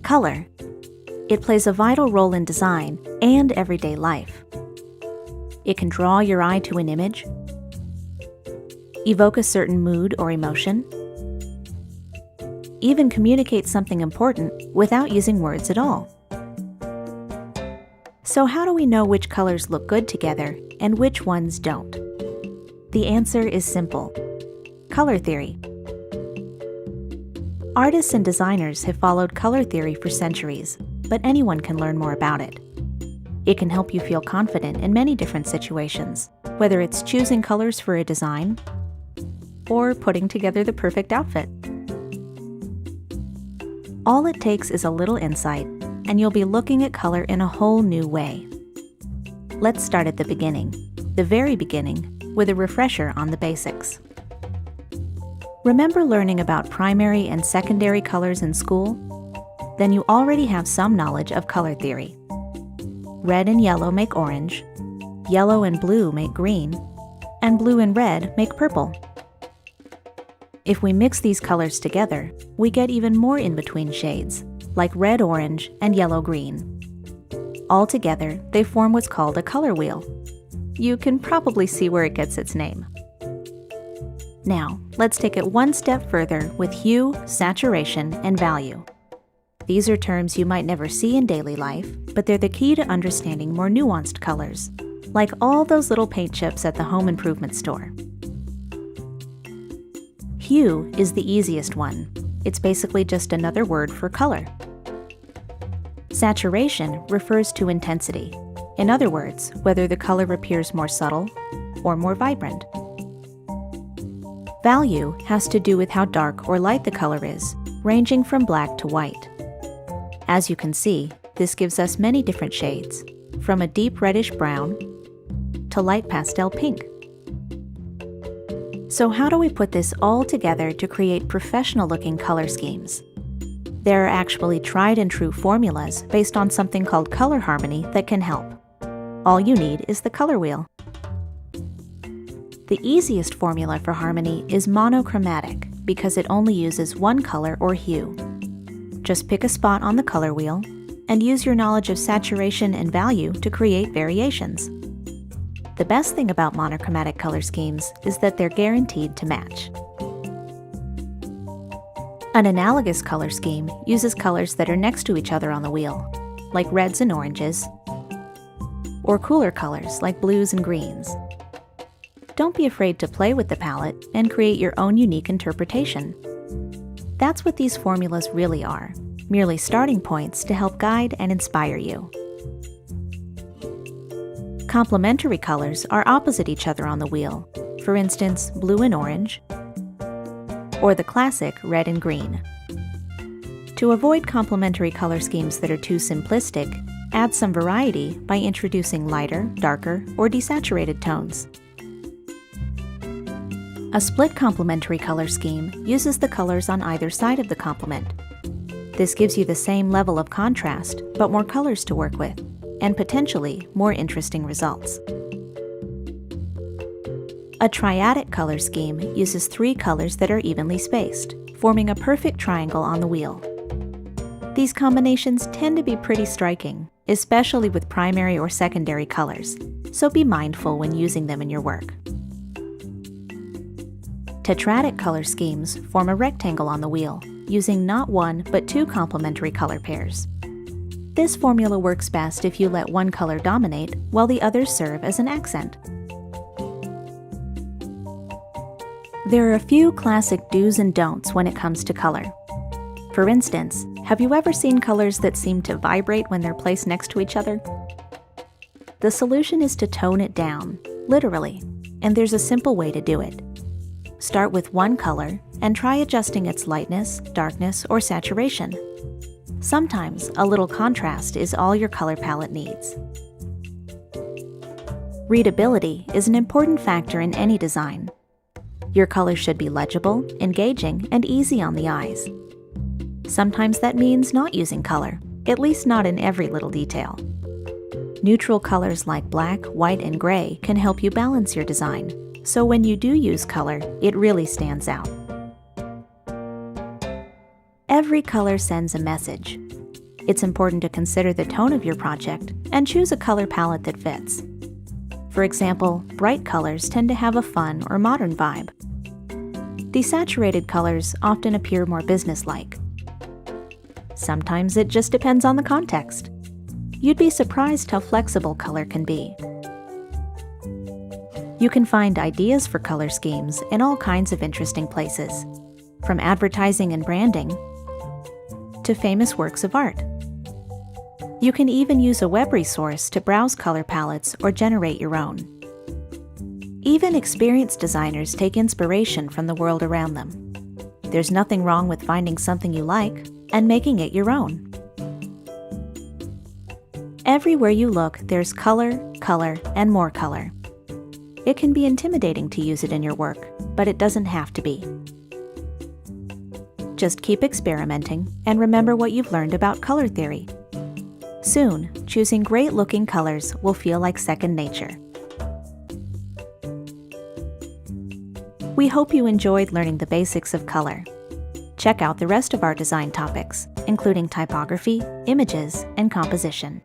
Color. It plays a vital role in design and everyday life. It can draw your eye to an image, evoke a certain mood or emotion, even communicate something important without using words at all. So how do we know which colors look good together and which ones don't? The answer is simple: color theory. Artists and designers have followed color theory for centuries, but anyone can learn more about it. It can help you feel confident in many different situations, whether it's choosing colors for a design or putting together the perfect outfit. All it takes is a little insight, and you'll be looking at color in a whole new way. Let's start at the beginning, the very beginning, with a refresher on the basics. Remember learning about primary and secondary colors in school? Then you already have some knowledge of color theory. Red and yellow make orange, yellow and blue make green, and blue and red make purple. If we mix these colors together, we get even more in-between shades, like red-orange and yellow-green. All together, they form what's called a color wheel. You can probably see where it gets its name. Now, let's take it one step further with hue, saturation, and value. These are terms you might never see in daily life, but they're the key to understanding more nuanced colors, like all those little paint chips at the home improvement store. Hue is the easiest one. It's basically just another word for color. Saturation refers to intensity. In other words, whether the color appears more subtle or more vibrant. Value has to do with how dark or light the color is, ranging from black to white. As you can see, this gives us many different shades, from a deep reddish brown to light pastel pink. So how do we put this all together to create professional-looking color schemes? There are actually tried and true formulas based on something called color harmony that can help. All you need is the color wheel. The easiest formula for harmony is monochromatic because it only uses one color or hue. Just pick a spot on the color wheel and use your knowledge of saturation and value to create variations. The best thing about monochromatic color schemes is that they're guaranteed to match. An analogous color scheme uses colors that are next to each other on the wheel, like reds and oranges, or cooler colors like blues and greens. Don't be afraid to play with the palette and create your own unique interpretation. That's what these formulas really are, merely starting points to help guide and inspire you. Complementary colors are opposite each other on the wheel, for instance, blue and orange, or the classic red and green. To avoid complementary color schemes that are too simplistic, add some variety by introducing lighter, darker, or desaturated tones. A split complementary color scheme uses the colors on either side of the complement. This gives you the same level of contrast, but more colors to work with, and potentially more interesting results. A triadic color scheme uses 3 colors that are evenly spaced, forming a perfect triangle on the wheel. These combinations tend to be pretty striking, especially with primary or secondary colors, so be mindful when using them in your work. Tetradic color schemes form a rectangle on the wheel, using not 1 but 2 complementary color pairs. This formula works best if you let one color dominate while the others serve as an accent. There are a few classic do's and don'ts when it comes to color. For instance, have you ever seen colors that seem to vibrate when they're placed next to each other? The solution is to tone it down, literally, and there's a simple way to do it. Start with one color and try adjusting its lightness, darkness, or saturation. Sometimes a little contrast is all your color palette needs. Readability is an important factor in any design. Your colors should be legible, engaging, and easy on the eyes. Sometimes that means not using color, at least not in every little detail. Neutral colors like black, white, and gray can help you balance your design, so when you do use color, it really stands out. Every color sends a message. It's important to consider the tone of your project and choose a color palette that fits. For example, bright colors tend to have a fun or modern vibe. Desaturated colors often appear more businesslike. Sometimes it just depends on the context. You'd be surprised how flexible color can be. You can find ideas for color schemes in all kinds of interesting places, from advertising and branding to famous works of art. You can even use a web resource to browse color palettes or generate your own. Even experienced designers take inspiration from the world around them. There's nothing wrong with finding something you like and making it your own. Everywhere you look, there's color, color, and more color. It can be intimidating to use it in your work, but it doesn't have to be. Just keep experimenting and remember what you've learned about color theory. Soon, choosing great-looking colors will feel like second nature. We hope you enjoyed learning the basics of color. Check out the rest of our design topics, including typography, images, and composition.